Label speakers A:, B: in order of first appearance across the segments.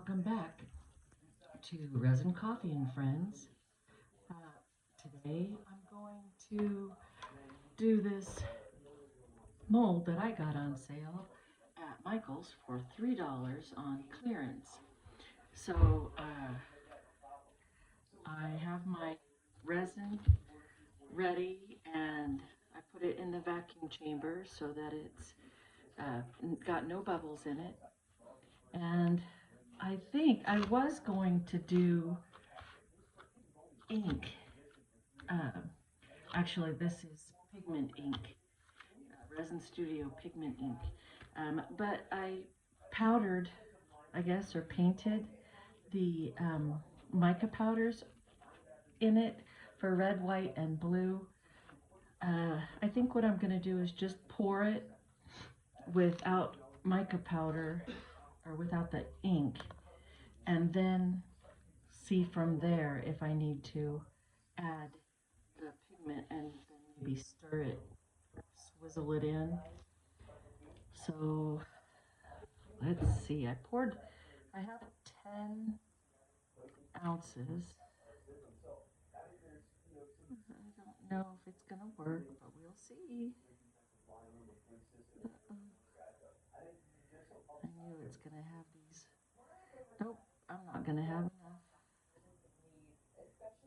A: Welcome back to Resin Coffee and Friends. Uh, Today I'm going to do this mold that I got on sale at Michael's for $3 on clearance. So I have my resin ready and I put it in the vacuum chamber so that it's got no bubbles in it. And I think I was going to do ink. Uh, Actually, this is pigment ink, Resin Studio pigment ink. But I powdered, I guess, or painted the mica powders in it for red, white, and blue. I think what I'm going to do is just pour it without mica powder or without the ink, and then see from there if I need to add the pigment and then maybe stir it, swizzle it in. So let's see. I have 10 ounces. I don't know if it's going to work, but we'll see. Uh-oh. I knew it's going to have these. Nope, I'm not going to have enough. Let's see.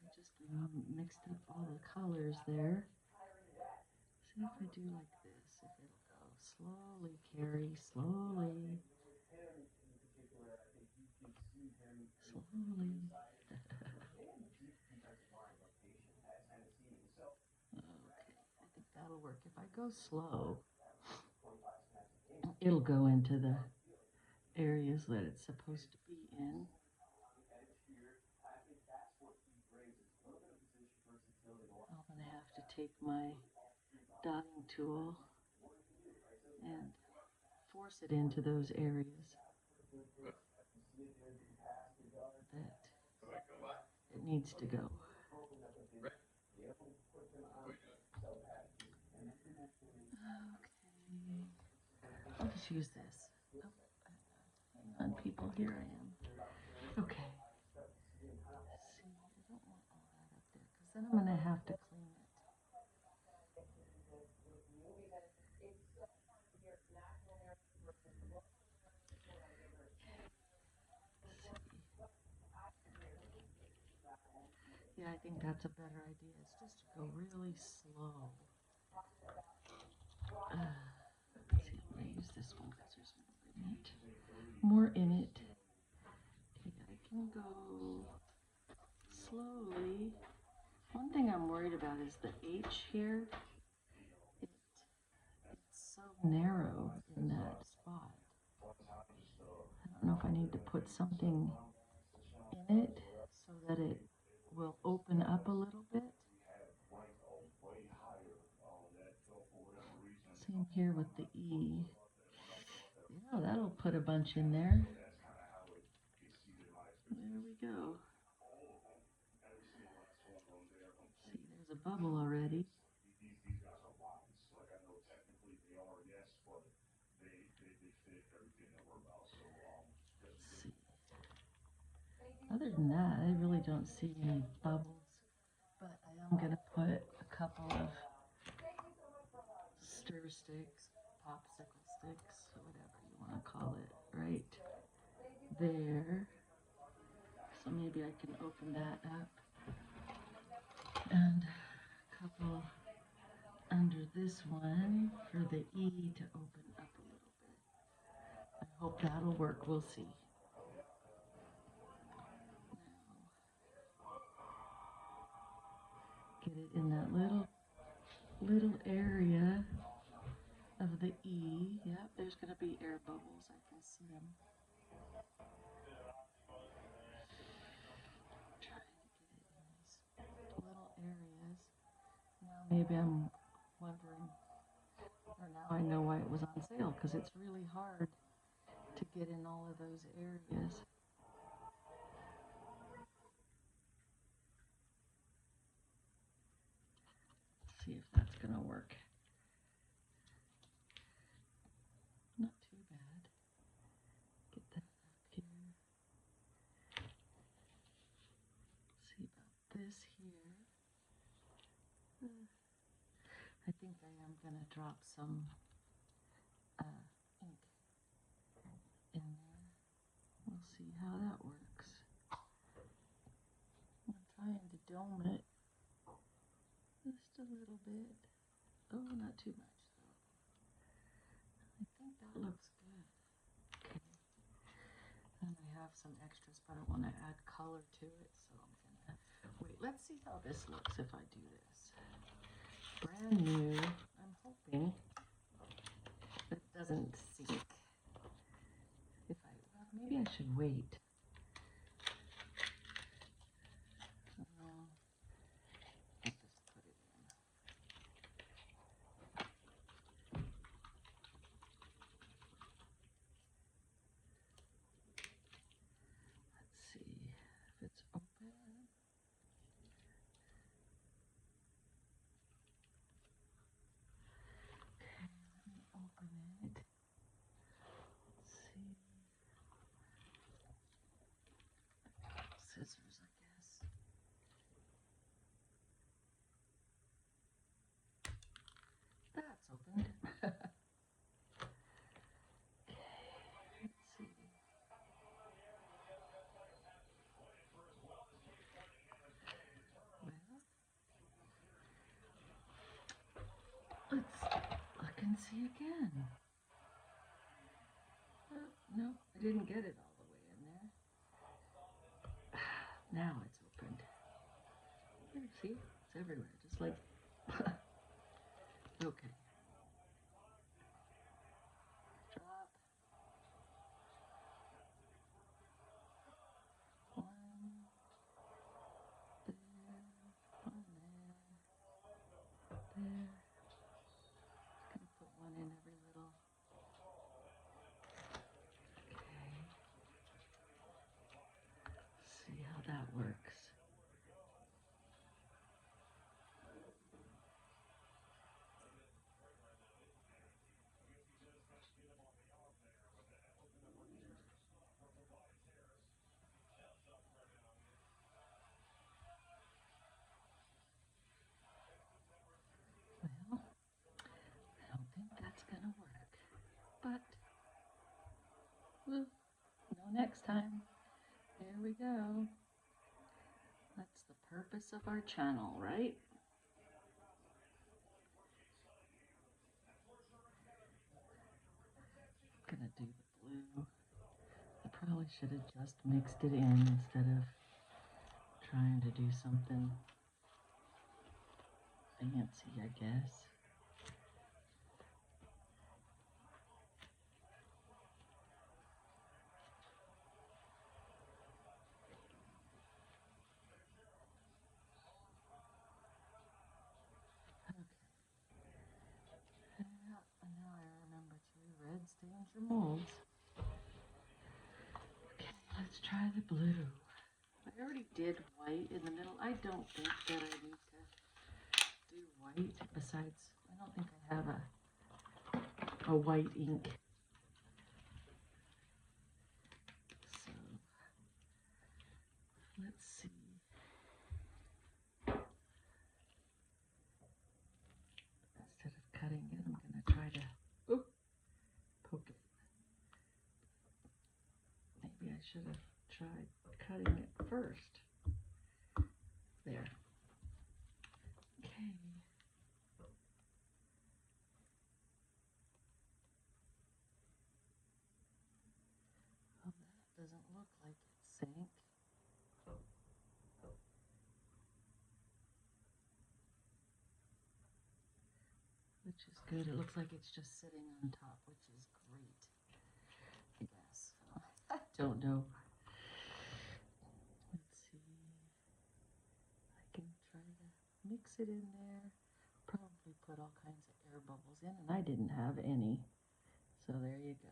A: I just mixed up all the colors there. See if I do like this, if it'll go. Slowly, Carrie, slowly. Slowly. Okay, I think that'll work. If I go slow, it'll go into the areas that it's supposed to be in. I'm going to have to take my dotting tool and force it into those areas that it needs to go. Okay, I'll just use this. Oh, hang on, people, here I am. Okay. See, I don't want all that up there because then I'm going to have to clean it. Yeah, I think that's a better idea. It's just to go really slow. Let's see, I'm going to use this one because there's more in it. More in it. Okay, I can go slowly. One thing I'm worried about is the H here. It's so narrow in that spot. I don't know if I need to put something in it so that it will open up a little bit. Same here with the E. Yeah, that'll put a bunch in there. There we go. See, there's a bubble already. Let's see. Other than that, I really don't see any bubbles, but I am going to put a couple of stir sticks, popsicle sticks, whatever you want to call it, right there. So maybe I can open that up. And a couple under this one for the E to open up a little bit. I hope that'll work. We'll see. Get it in that little area of the E. Yep, there's going to be air bubbles. I can see them. Trying to get it in these little areas. Now maybe I'm wondering, or now I know why it was on sale, because it's really hard to get in all of those areas. see if that's going to work. Not too bad. Get that up here. See about this here. I think I am going to drop some ink in there. We'll see how that works. I'm trying to dome it just a little bit. Oh, not too much though. I think that looks good. Okay. And I have some extras, but I want to add color to it, so I'm gonna wait. Let's see how this looks if I do this. Brand new. I'm hoping it doesn't sink. If I, well, maybe I should wait. I'll just put it in. Let's see if it's open. Okay, let me open it. Let's see. Scissors, I guess. That's opened. Okay, let's see. Well, let's look and see again. No, I didn't get it all the way in there. Now it's opened. Here, see? It's everywhere, just like... Okay. Drop. One there, one there, there. Just gonna put one in every little... Okay. See how that works. Well, I don't think that's gonna work, but we'll know next time. Here we go. That's the purpose of our channel, right? I'm gonna do the blue. I probably should have just mixed it in instead of trying to do something fancy, I guess. Okay. And now I remember too, red stains your molds. Okay, let's try the blue. I already did white in the middle. I don't think that I need to do white. Besides, I don't think I have a white ink. So, let's see. Instead of cutting it, I'm going to try to poke it. Maybe I should have tried cutting it first. There. Okay. Well, that doesn't look like it sank. Which is good. It looks like it's just sitting on top, which is great. I guess. I don't know. Let's see. I can try to mix it in there. Probably put all kinds of air bubbles in, and I didn't have any. So there you go.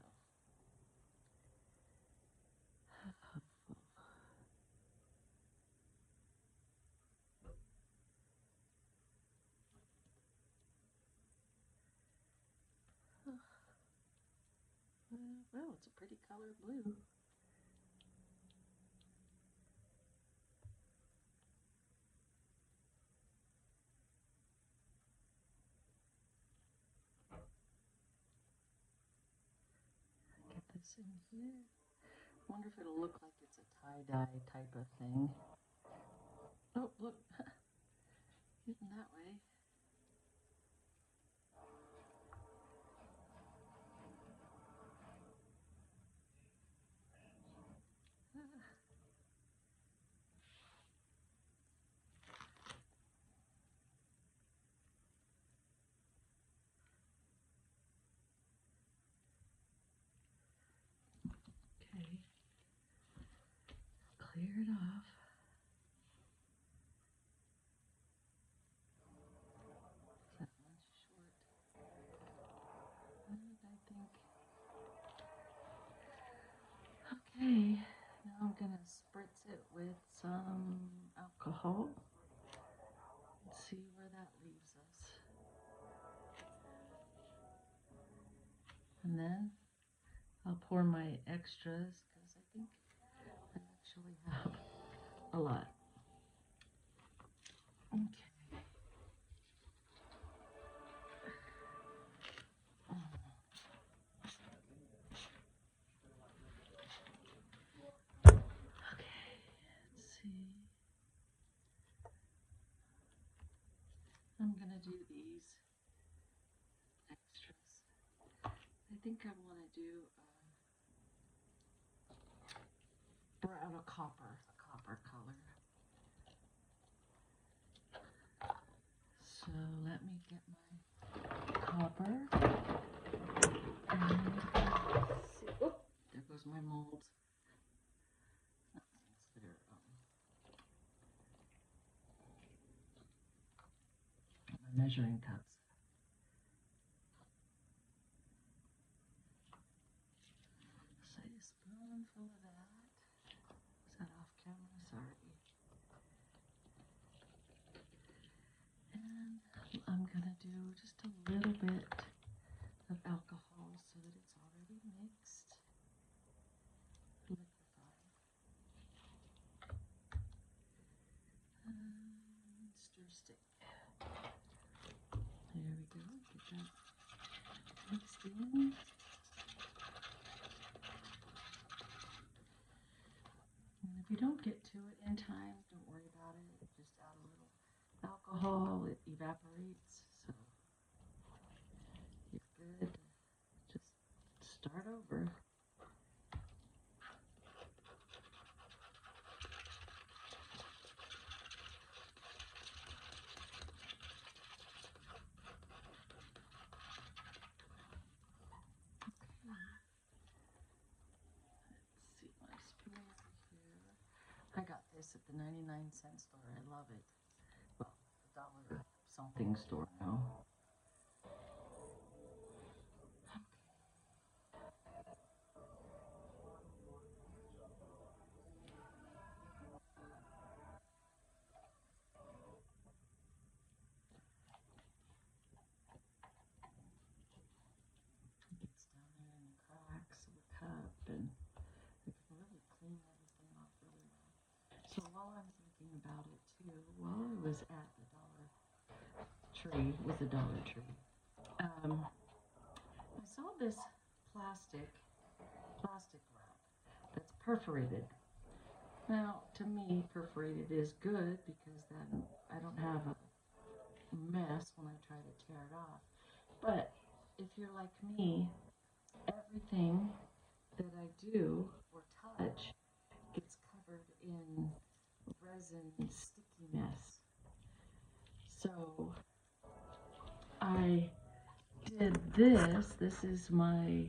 A: Oh, it's a pretty color blue. Get this in here. Wonder if it'll look like it's a tie-dye type of thing. Oh, look, getting that way. Okay, clear it off. That one's short. And I think, okay, now I'm gonna spritz it with some alcohol and see where that leaves us. And then I'll pour my extras because I think I actually have a lot. Okay. Okay, let's see. I'm gonna do these extras. I think I want to do brown, a copper color. So let me get my copper. And see. Oh, there goes my mold. There. My measuring cups. Say a spoonful of that. Is that off camera? Sorry. And I'm gonna do just a little bit of alcohol so that it's already mixed. Liquefied. Stir stick. There we go. Get that mixed in. And if you don't get to it in time, don't worry about it. Just add a little alcohol, it evaporates. So you're good. Just start over. I got this at the 99-cent store. I love it. Well, the dollar something store now. It gets down there in the cracks of the cup, and it can really clean everything off really well. So while I'm thinking about it too, while I was at the Dollar Tree, with the Dollar Tree, I saw this plastic wrap that's perforated. Now, to me, perforated is good because then I don't have a mess when I try to tear it off. But if you're like me, everything that I do or touch gets covered in resin stickiness. So I did this. This is my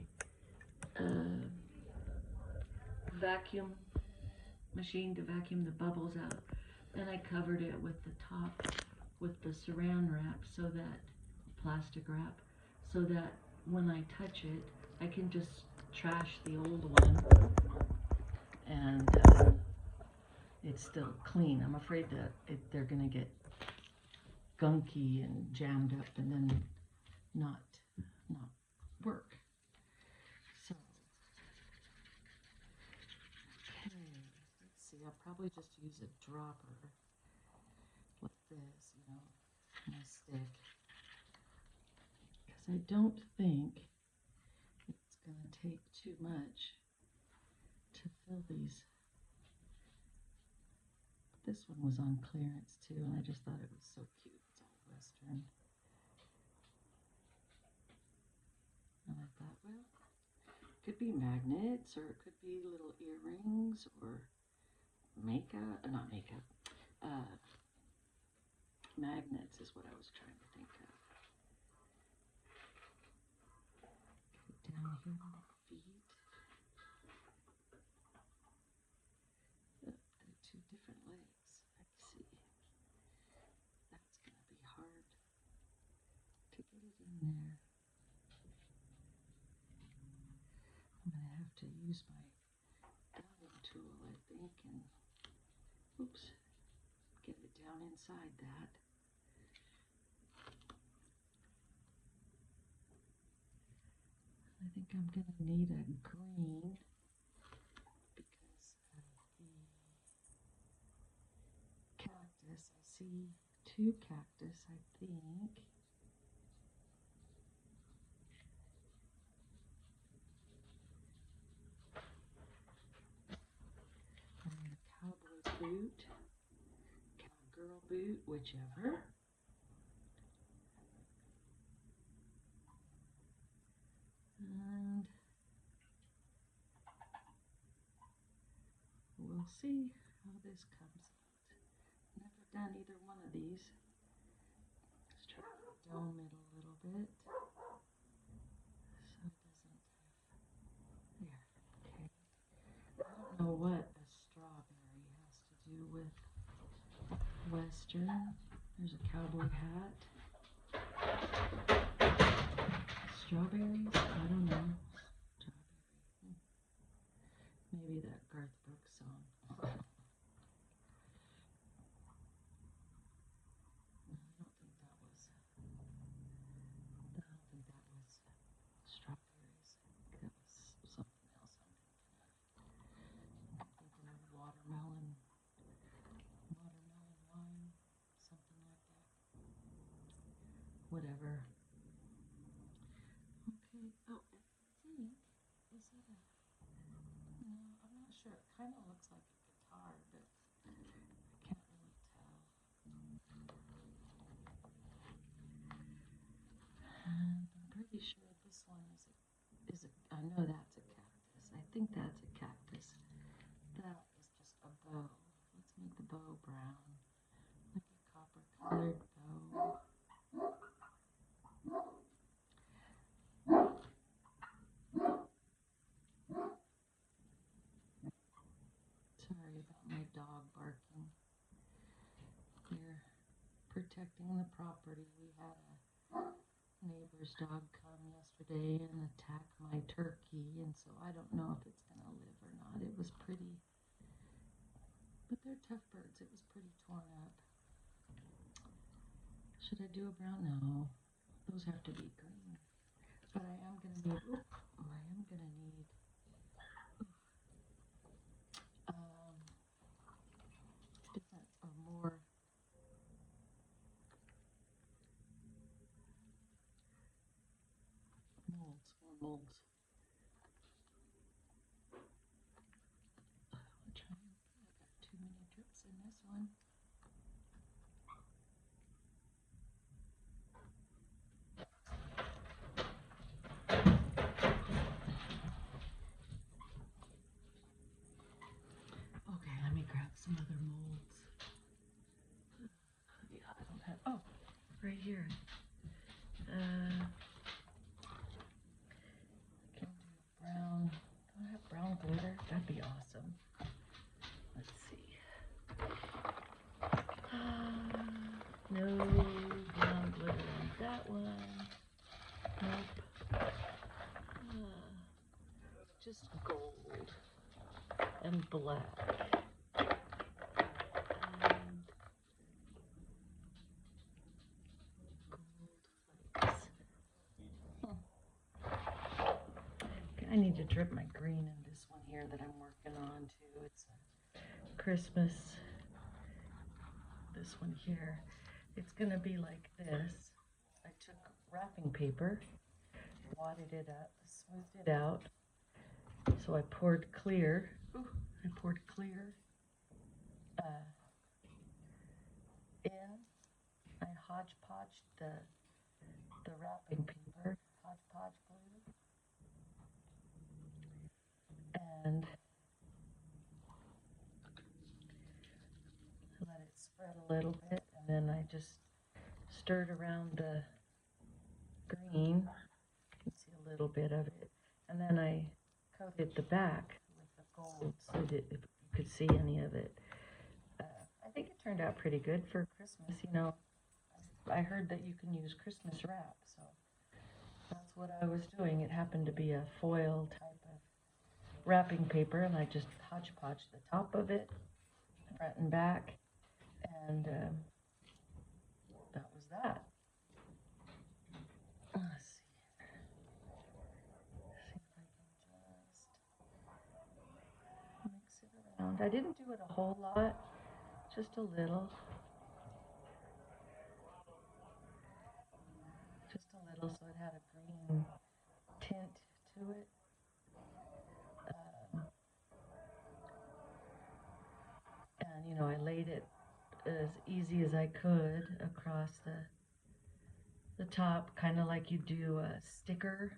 A: vacuum machine to vacuum the bubbles out. And I covered it with the top with the saran wrap, so that plastic wrap, so that when I touch it, I can just trash the old one and it's still clean. I'm afraid that they're gonna get gunky and jammed up and then not work. So I'll probably just use a dropper like this, you know, my stick. Because I don't think it's going to take too much to fill these. This one was on clearance too, and I just thought it was so cute. It's all Western. And I thought, well, it could be magnets, or it could be little earrings, or makeup, not makeup, magnets is what I was trying to think of. Down here on the feet. Oh, they're two different legs. Let's see. That's going to be hard to get it in there. I'm going to have to use my dowel tool, I think, and oops, get it down inside that. I think I'm going to need a green because of the cactus. I see two cactus, I think. And a cowboy boot, cowgirl boot, whichever. And we'll see how this comes out. Never done either one of these. Let's try to dome it a little bit so it doesn't have, there, okay. I don't know what a strawberry has to do with Western. There's a cowboy hat. Strawberries? I don't know. Strawberry. Maybe that Garth Brooks song. I don't think that was strawberries. That was something else I'm thinking of. I'm thinking of watermelon wine, something like that. Whatever. Okay. Oh, I think, is it a, no, I'm not sure. It kind of looks like a guitar, but I can't really tell. And I'm pretty sure this one is a, I know that's a cactus. I think that's a cactus. That is just a bow. Let's make the bow brown. Like a copper colored bow. Sorry about my dog barking. They're protecting the property. We had a neighbor's dog come yesterday and attack my turkey, and so I don't know if it's going to live or not. It was pretty, but they're tough birds. It was pretty torn up. Should I do a brown? No, those have to be green. But I am going to need, different or more molds. I'll try. I got too many drips in this one. Okay, let me grab some other molds. Yeah, I don't have, oh, right here. Can do brown. Do I have brown glitter? That'd be awesome. Let's see. No brown glitter on that one. Nope. Just gold and black. I need to drip my green in this one here that I'm working on too. It's a Christmas, this one here, it's gonna be like this. I took wrapping paper, wadded it up, smoothed it out. So I poured clear. Ooh, I poured clear in. I hodgepodged the wrapping paper, hodgepodge glue, and let it spread a little bit, and then I just stirred around the green. You can see a little bit of it, and then I coated the back with the gold so that if you could see any of it. I think it turned out pretty good for Christmas. You know, I heard that you can use Christmas wrap, so that's what I was doing. It happened to be a foil type of wrapping paper, and I just hodgepodged the top of it, front and back, and that was that. Let's see. See if I can just mix it around. I didn't do it a whole lot, just a little. Just a little, so it had a green tint to it. And you know, I laid it as easy as I could across the top, kind of like you do a sticker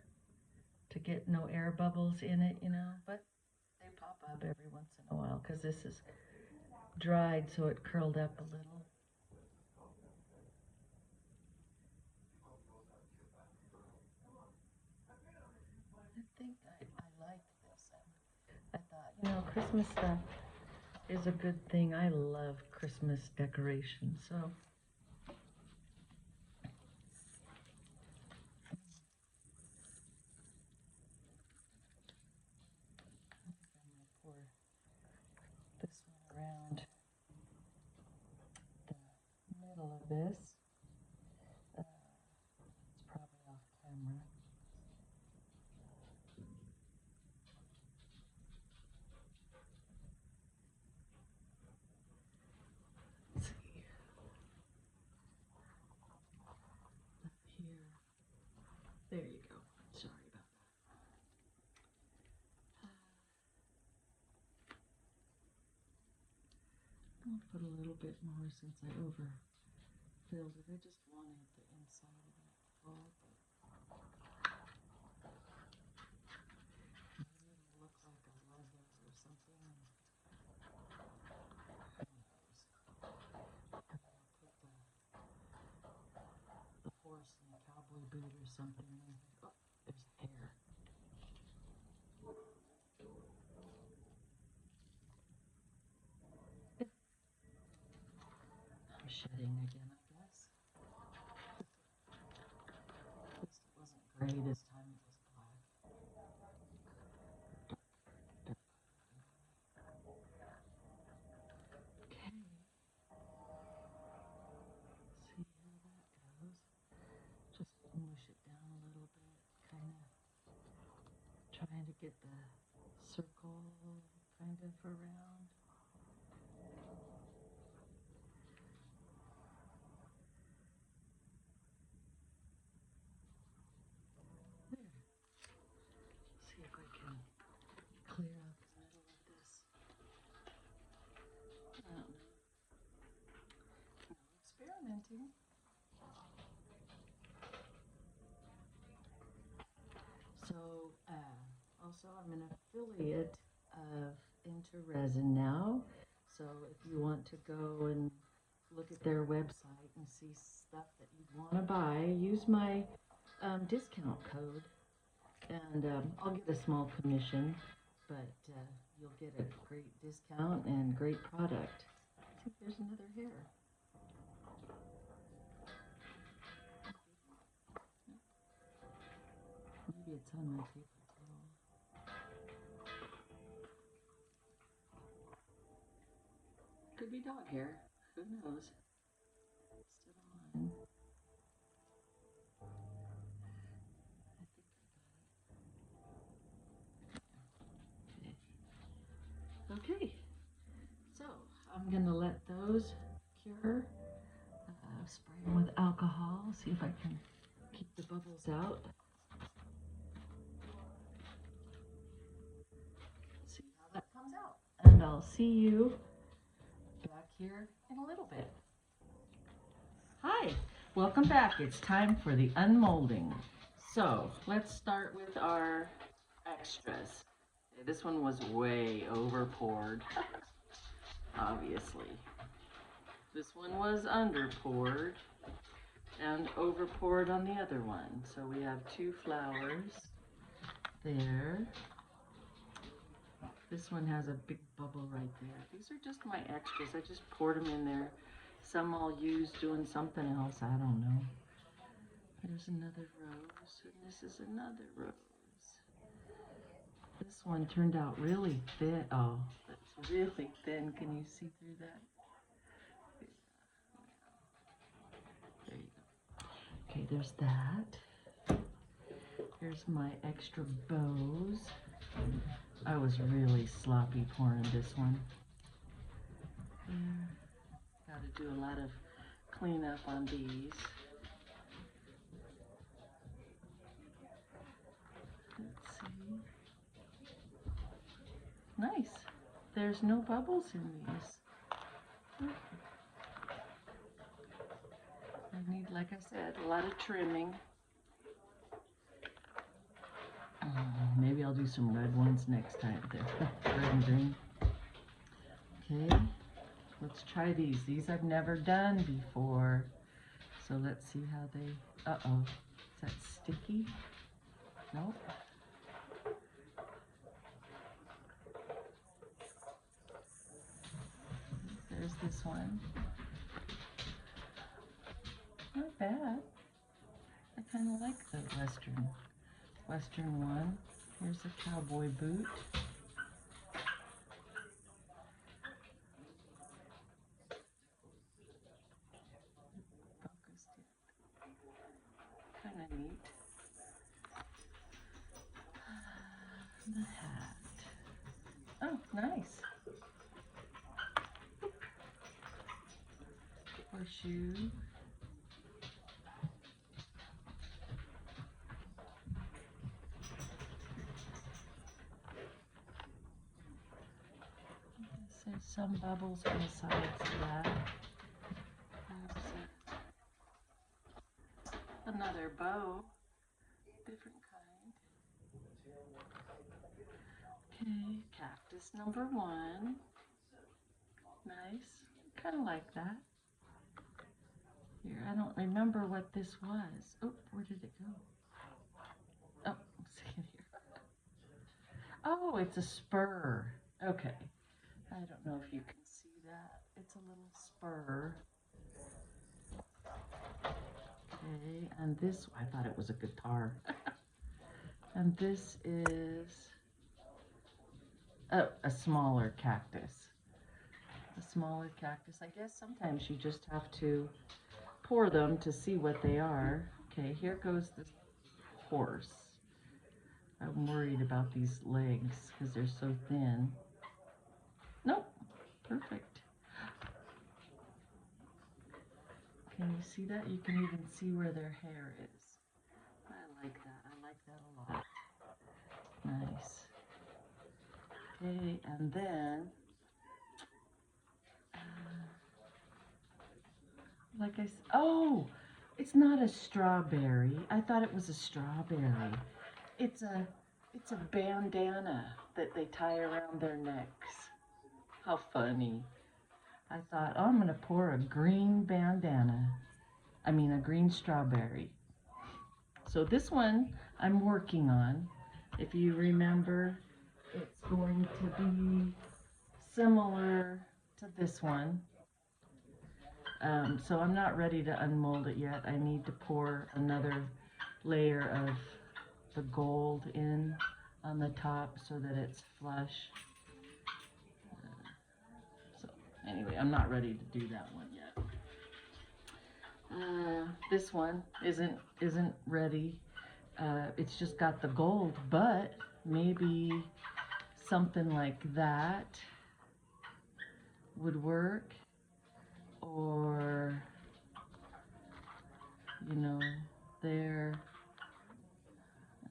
A: to get no air bubbles in it, you know, but they pop up every once in a while because this is dried, so it curled up a little. I think I like this. I thought, you know, Christmas stuff is a good thing. I love Christmas decorations, so pour this one around the middle of this. It's probably off camera. Let's see. Up here. There you go. Sorry about that. I'll put a little bit more since I overfilled it. I just wanted the inside of it full, but maybe it'll look like a Lego or something. Who knows? And then I'll put the horse in a cowboy boot or something. And oh, there's hair. I'm shedding again, I guess. At least it wasn't gray this time, it was black. Okay. See how that goes. Just mush it down a little bit, kind of trying to get the circle kind of around. There. See if I can clear out the middle of this. I don't know. Experimenting. So, also I'm an affiliate of Into Resin now. So if you want to go and look at their website and see stuff that you'd want to buy, use my discount code, and I'll get a small commission, but you'll get a great discount and great product. I think there's another hair. Maybe it's on my paper towel. Could be dog hair. Who knows? Still on. I think I got it. Okay. I'm gonna let those cure. Spray them with alcohol, see if I can keep the bubbles out. See how that comes out. And I'll see you back here in a little bit. Hi, welcome back. It's time for the unmolding. So let's start with our extras. This one was way over poured, obviously. This one was under poured and over poured on the other one. So we have 2 flowers there. This one has a big bubble right there. These are just my extras. I just poured them in there. Some I'll use doing something else. I don't know. There's another rose, and this is another rose. This one turned out really thin. Oh, that's really thin. Can you see through that? There you go. Okay, there's that. Here's my extra bows. I was really sloppy pouring this one. Got to do a lot of cleanup on these. Let's see. Nice. There's no bubbles in these. I need, like I said, a lot of trimming. Maybe I'll do some red ones next time. Red and green. Okay, let's try these. These I've never done before. So let's see how they, uh-oh. Is that sticky? Nope. There's this one. Not bad. I kind of like the Western one. Here's a cowboy boot. Focused it. Kind of neat. The hat. Oh, nice. Horseshoe. There's some bubbles on the sides of that. There's another bow, different kind. Okay, cactus number 1. Nice, kind of like that. Here, I don't remember what this was. Oh, where did it go? Oh, see it here. Oh, it's a spur. Okay. I don't know if you can see that. It's a little spur. Okay, and this, I thought it was a guitar. And this is a smaller cactus. A smaller cactus. I guess sometimes you just have to pour them to see what they are. Okay, here goes the horse. I'm worried about these legs because they're so thin. Nope, perfect. Can you see that? You can even see where their hair is. I like that. I like that a lot. Nice. Okay, and then, like I said, oh, it's not a strawberry. I thought it was a strawberry. It's a bandana that they tie around their necks. How funny. I thought, oh, I'm going to pour a green bandana. I mean, a green strawberry. So this one I'm working on. If you remember, it's going to be similar to this one. So I'm not ready to unmold it yet. I need to pour another layer of the gold in on the top so that it's flush. So anyway, I'm not ready to do that one yet. This one isn't ready. It's just got the gold, but maybe something like that would work, or, you know, there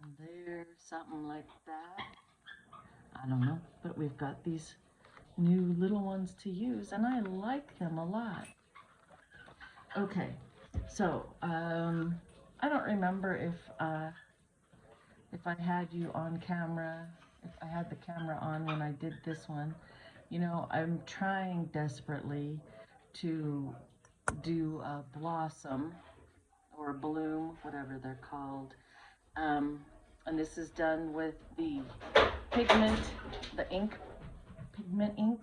A: and there, something like that. I don't know, but we've got these new little ones to use, and I like them a lot. Okay, so I don't remember if I had you on camera, if I had the camera on when I did this one. You know, I'm trying desperately to do a blossom or a bloom, whatever they're called. And this is done with the pigment, the ink, pigment ink.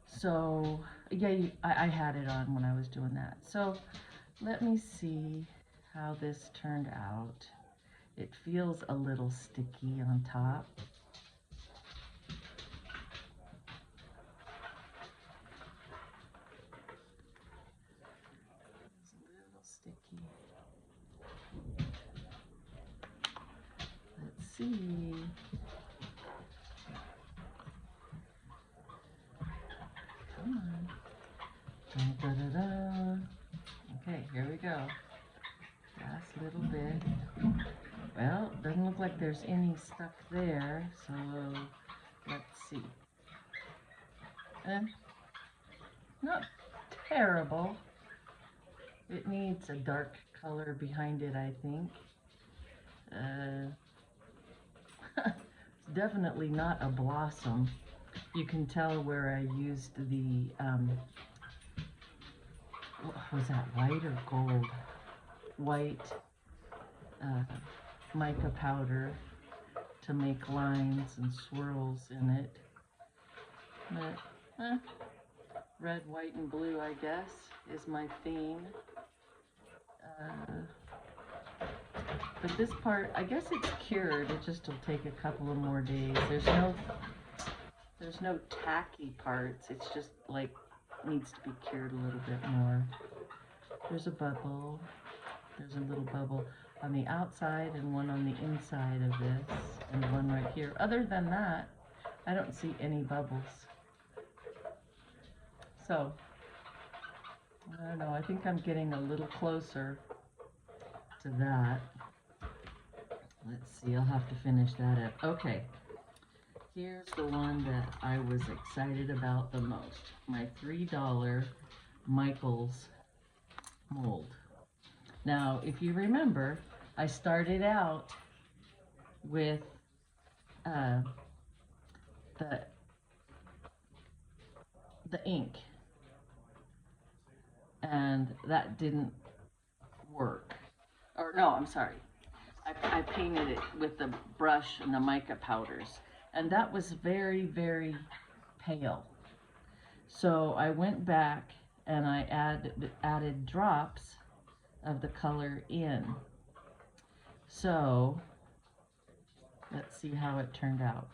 A: So, yeah, I had it on when I was doing that. So, let me see how this turned out. It feels a little sticky on top. It's a little sticky. Let's see. Come on. Dun, dun, dun, dun. Okay, here we go. Last little bit. Well, doesn't look like there's any stuck there, so let's see. Not terrible. It needs a dark color behind it, I think. It's definitely not a blossom. You can tell where I used the, what was that, white or gold? White mica powder to make lines and swirls in it. But, red, white, and blue, I guess, is my theme. But this part, I guess it's cured. It just will take a couple of more days. There's no tacky parts. It's just like needs to be cured a little bit more. There's a bubble. There's a little bubble on the outside and one on the inside of this, and one right here. Other than that, I don't see any bubbles. So, I don't know. I think I'm getting a little closer to that. Let's see, I'll have to finish that up. Okay, here's the one that I was excited about the most. My $3 Michaels mold. Now, if you remember, I started out with the ink, and that didn't work. Or no, I'm sorry. I painted it with the brush and the mica powders, and that was very, very pale. So I went back and I added drops of the color in. So let's see how it turned out.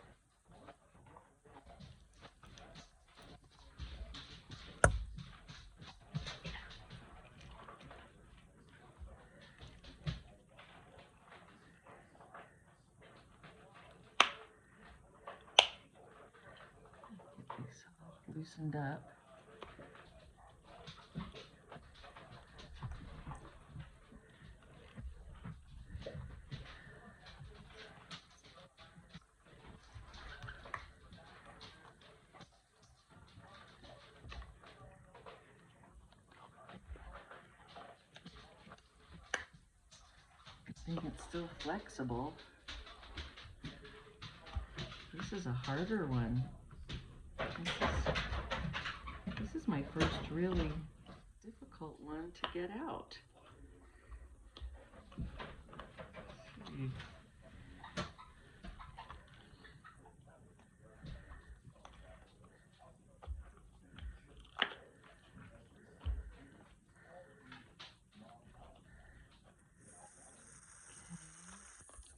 A: Get these all loosened up. I think it's still flexible. This is a harder one. This is my first really difficult one to get out.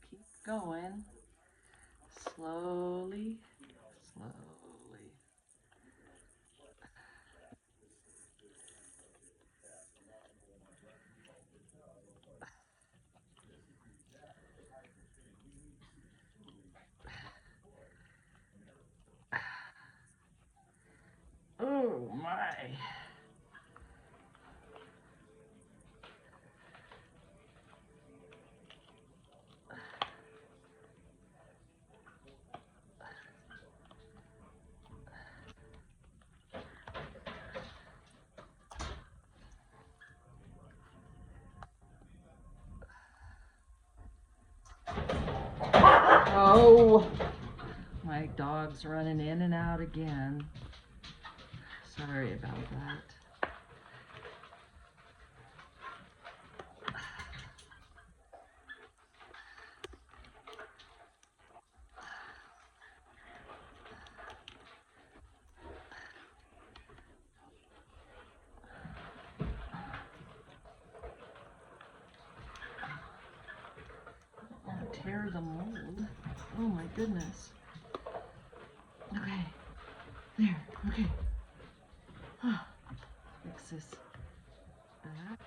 A: Keep going. Slowly, slowly. Oh my. Oh, my dog's running in and out again. Sorry about that. Tear the mold. Oh my goodness. Okay. There. Okay. Fix this back.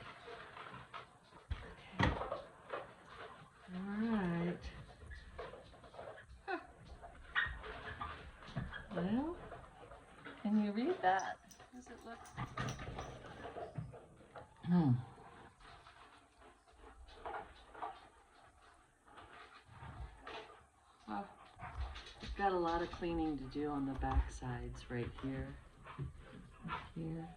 A: Okay. Alright. Well, can you read that? Does it look? Well, I've got a lot of cleaning to do on the back sides right here. Right here.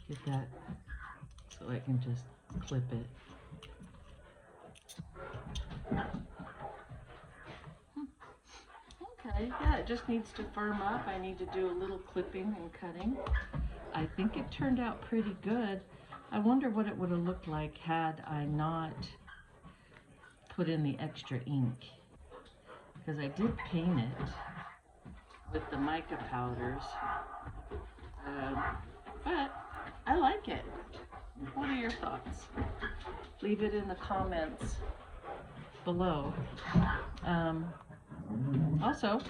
A: Get that so I can just clip it. Okay, yeah, it just needs to firm up. I need to do a little clipping and cutting. I think it turned out pretty good. I wonder what it would have looked like had I not put in the extra ink. Because I did paint it with the mica powders. But I like it. What are your thoughts? Leave it in the comments below. Also,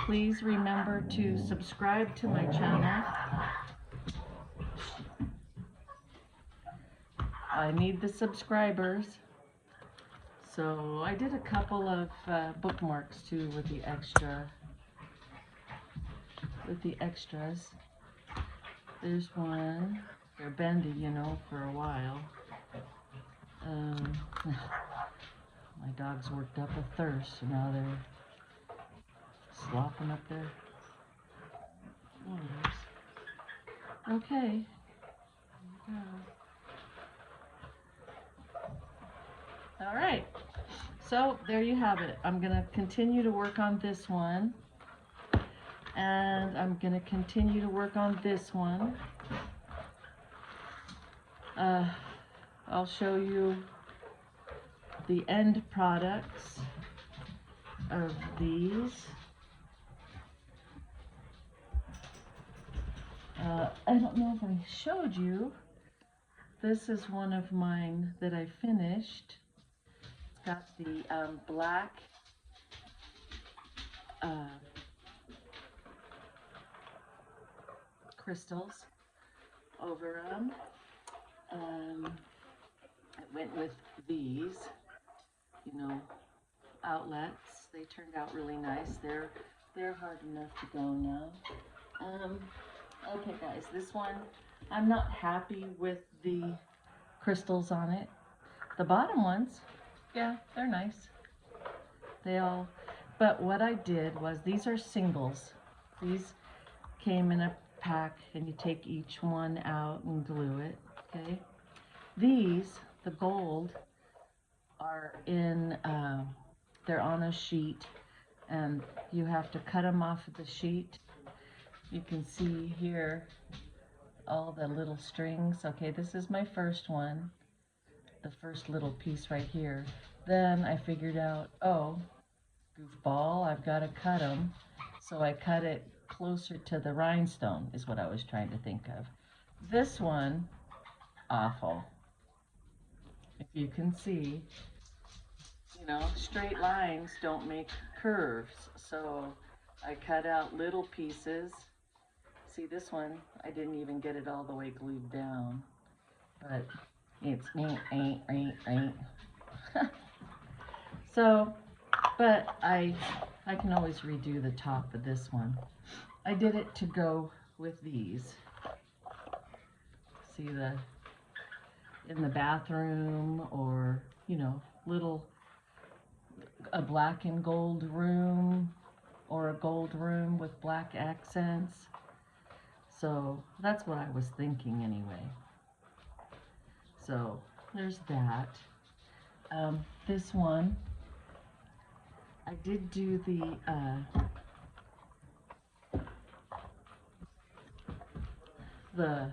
A: please remember to subscribe to my channel. I need the subscribers. So I did a couple of bookmarks too with the extras. There's one. They're bendy, you know, for a while. My dog's worked up a thirst, so now they're slopping up their waters. Okay. Here we go. All right. So there you have it. I'm going to continue to work on this one. And I'm going to continue to work on this one. I'll show you the end products of these. I don't know if I showed you. This is one of mine that I finished. It's got the black crystals over them. It went with these, you know, outlets. They turned out really nice. They're hard enough to go now. Okay guys, this one, I'm not happy with the crystals on it. The bottom ones, yeah, they're nice. But what I did was, these are singles. These came in a pack and you take each one out and glue it, okay? These, the gold, are in, they're on a sheet and you have to cut them off of the sheet. You can see here all the little strings. Okay, this is my first one, the first little piece right here. Then I figured out, oh, goofball, I've got to cut them. So I cut it closer to the rhinestone is what I was trying to think of. This one, awful. If you can see, you know, straight lines don't make curves. So I cut out little pieces. See, this one, I didn't even get it all the way glued down, but it's so, but I can always redo the top of this one. I did it to go with these. See, in the bathroom, or, you know, a black and gold room, or a gold room with black accents. So that's what I was thinking anyway. So there's that. This one, I did do the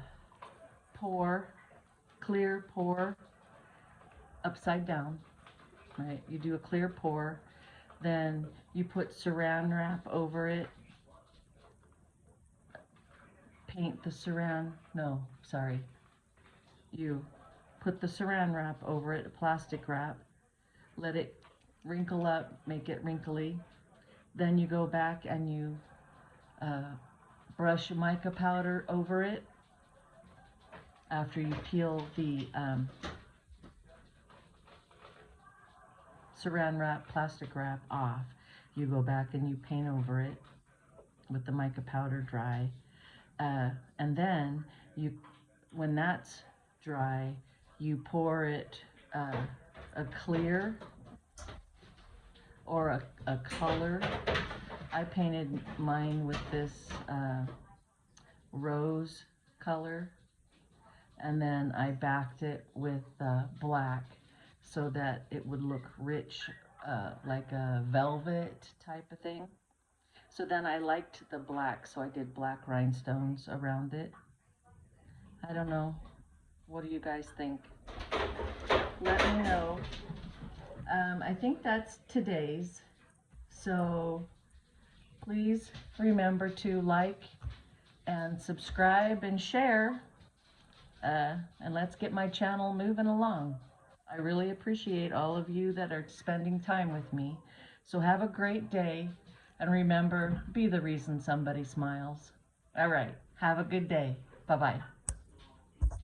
A: clear pour upside down, right? You do a clear pour, then you put saran wrap over it, paint the saran, no, sorry. You put the saran wrap over it, a plastic wrap, let it wrinkle up, make it wrinkly. Then you go back and you brush mica powder over it after you peel the saran wrap, plastic wrap off. You go back and you paint over it with the mica powder dry. And then when that's dry, you pour it a clear or a color. I painted mine with this rose color, and then I backed it with black so that it would look rich, like a velvet type of thing. So then I liked the black, so I did black rhinestones around it. I don't know. What do you guys think? Let me know. I think that's today's. So please remember to like and subscribe and share. And let's get my channel moving along. I really appreciate all of you that are spending time with me. So have a great day. And remember, be the reason somebody smiles. All right. Have a good day. Bye-bye.